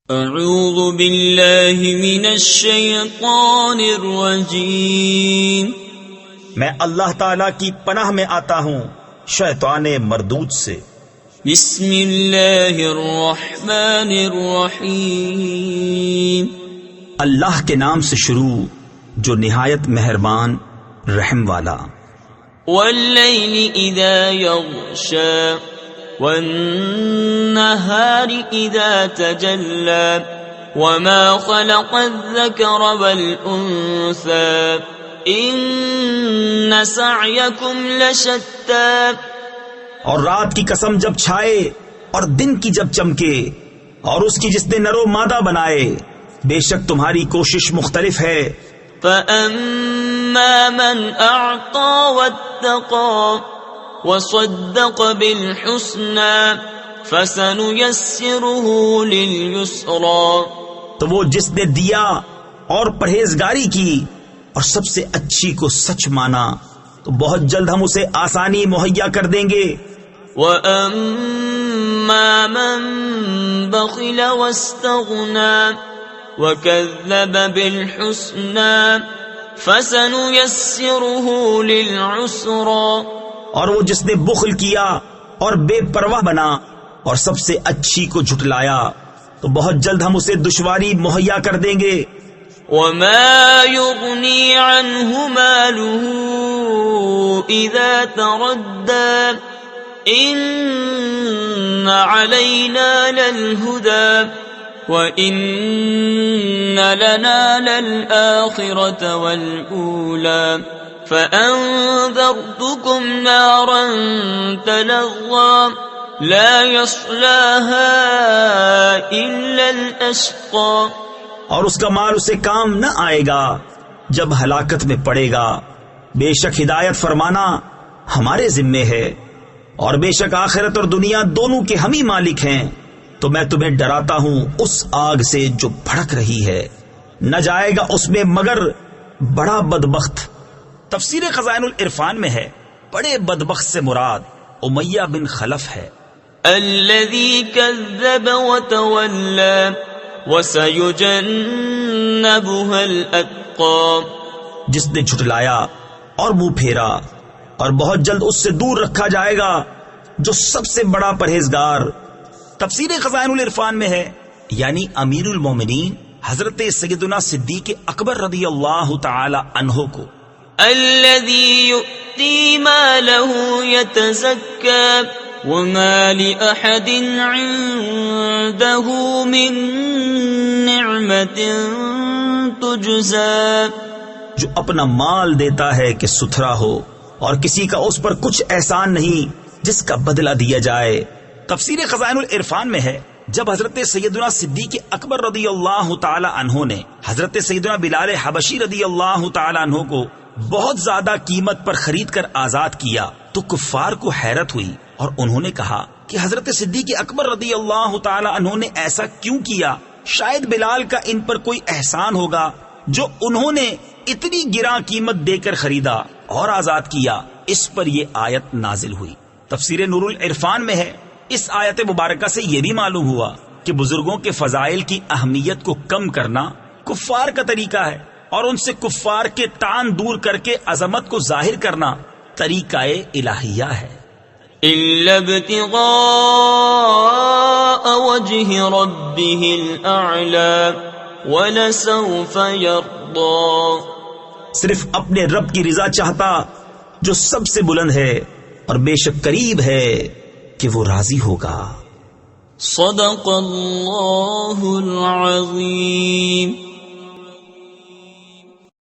اعوذ باللہ من الشیطان الرجیم، میں اللہ تعالی کی پناہ میں آتا ہوں شیطان مردود سے۔ بسم اللہ الرحمن الرحیم، اللہ کے نام سے شروع جو نہایت مہربان رحم والا۔ واللیل اذا یغشا والنہار اذا تجلی وما خلق الذکر والانثى ان سعیکم لشتی۔ اور رات کی قسم جب چھائے اور دن کی جب چمکے، اور اس کی جس نے نر و مادہ بنائے، بے شک تمہاری کوشش مختلف ہے۔ فَأَمَّا مَنْ أَعْطَى وَاتَّقَى وَصَدَّقَ بِالْحُسْنَى فَسَنُيَسِّرُهُ لِلْيُسْرَى۔ تو وہ جس نے دیا اور پرہیزگاری کی اور سب سے اچھی کو سچ مانا، تو بہت جلد ہم اسے آسانی مہیا کر دیں گے۔ وَأَمَّا مَنْ بَخِلَ وَاسْتَغْنَى وَكَذَّبَ بِالْحُسْنَى فَسَنُيَسِّرُهُ لِلْعُسْرَى۔ اور وہ جس نے بخل کیا اور بے پرواہ بنا اور سب سے اچھی کو جھٹلایا، تو بہت جلد ہم اسے دشواری مہیا کر دیں گے۔ وَمَا يُغْنِي عَنْهُ مَالُهُ إِذَا تَرَدَّى إِنَّ عَلَيْنَا لَلْهُدَى وَإِنَّ لَنَا لَلْآخِرَةَ وَالْأُولَى فَأَنذَرْتُكُمْ نَارًا تَلَظَّى لَا يَصْلَاهَا إِلَّا الْأَشْقَى۔ اور اس کا مال اسے کام نہ آئے گا جب ہلاکت میں پڑے گا۔ بے شک ہدایت فرمانا ہمارے ذمے ہے، اور بے شک آخرت اور دنیا دونوں کے ہم ہی مالک ہیں۔ تو میں تمہیں ڈراتا ہوں اس آگ سے جو بھڑک رہی ہے، نہ جائے گا اس میں مگر بڑا بدبخت۔ تفسیر خزائن العرفان میں ہے بڑے بدبخت سے مراد امیہ بن خلف ہے۔ الذی کذب وتولی وسیجنبها الاتقی، جس نے جھٹلایا اور منہ پھیرا، اور بہت جلد اس سے دور رکھا جائے گا جو سب سے بڑا پرہیزگار۔ تفسیر خزائن العرفان میں ہے یعنی امیر المومنین حضرت سیدنا صدیق اکبر رضی اللہ تعالی عنہ کو۔ الذی یؤتی مالہ یتزکی وما لأحد عنده من نعمت تجزی، جو اپنا مال دیتا ہے کہ ستھرا ہو، اور کسی کا اس پر کچھ احسان نہیں جس کا بدلہ دیا جائے۔ تفسیر خزائن العرفان میں ہے جب حضرت سیدنا صدیق اکبر رضی اللہ تعالی عنہ نے حضرت سیدنا بلال حبشی رضی اللہ تعالی عنہ کو بہت زیادہ قیمت پر خرید کر آزاد کیا، تو کفار کو حیرت ہوئی، اور انہوں نے کہا کہ حضرت صدیق اکبر رضی اللہ تعالی عنہ نے ایسا کیوں کیا؟ شاید بلال کا ان پر کوئی احسان ہوگا جو انہوں نے اتنی گراں قیمت دے کر خریدا اور آزاد کیا۔ اس پر یہ آیت نازل ہوئی۔ تفسیر نور العرفان میں ہے اس آیت مبارکہ سے یہ بھی معلوم ہوا کہ بزرگوں کے فضائل کی اہمیت کو کم کرنا کفار کا طریقہ ہے، اور ان سے کفار کے طعن دور کر کے عظمت کو ظاہر کرنا طریقہ الہیہ ہے۔ إِلَّا ابْتِغَاءَ وَجْهِ رَبِّهِ الْأَعْلَى وَلَسَوْفَ يَرْضَى، صرف اپنے رب کی رضا چاہتا جو سب سے بلند ہے، اور بے شک قریب ہے کہ وہ راضی ہوگا۔ صدق اللہ العظیم۔